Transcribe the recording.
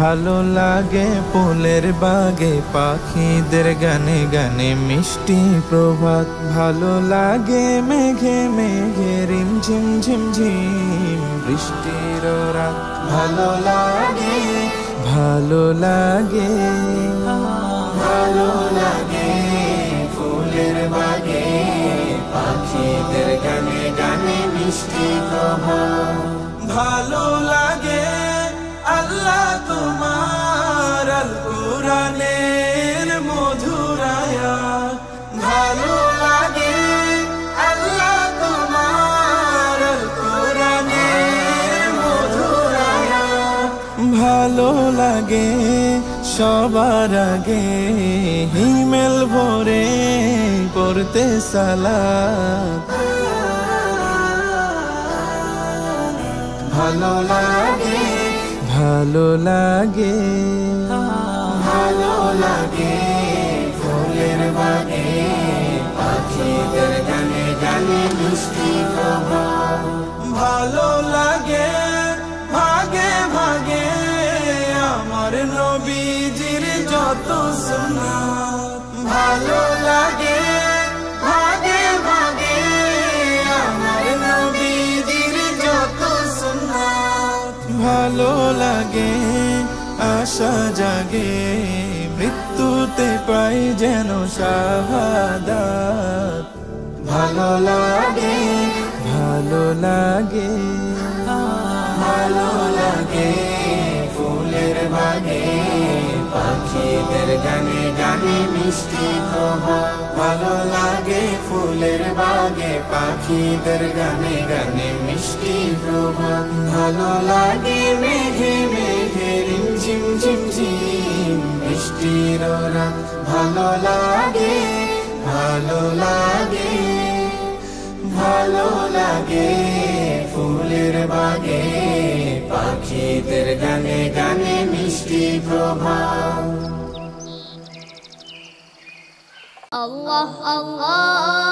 ভালো লাগে ফুলের বাগে পাখিদের গানে গানে মিষ্টি প্রভাত। ভালো লাগে মেঘে মেঘে রিমঝিম ঝিমঝিম বৃষ্টির রাত। ভালো লাগে ভালো লাগে ভালো লাগে ফুলের বাগে পাখিদের গানে গানে মিষ্টি প্রভাত। ভালো লাগে আল্লাহ তোমার আল কুরআনের মধুর আয়াত। ভালো লাগে আল্লাহ তোমার আল কুরআনের মধুর আয়াত। ভালো লাগে সবার আগে হিমেল ভরে পড়তে সালাত। ভালো লাগে ভালো লাগে ভালো লাগে ফুলের বাগে পাখিদের গানে গানে মিষ্টি প্রভাত। ভালো লাগে ভাগে ভাগে আমার নবীজির যত সুন্নাত। ভালো লাগে ভাগে ভাগে আমার নবীজির যত সুন্নাত। ভালো লাগে আশা জাগে মৃত্যুতে পাই যেন শাহাদাত। ভালো লাগে ভালো লাগে ভালো লাগে ফুলের বাগে পাখিদের গানে গানে মিষ্টি প্রভাত। ভালো লাগে ফুলের বাগে পাখিদের গানে গানে মিষ্টি প্রভাত। ভালো লাগে মেঘে মেঘে রিমঝিম ঝিমঝিম বৃষ্টির রাত। ভালো লাগে ভালো লাগে ভালো লাগে ফুলের বাগে পাখিদের গানে গানে মিষ্টি প্রভাত। আল্লাহ আল্লাহ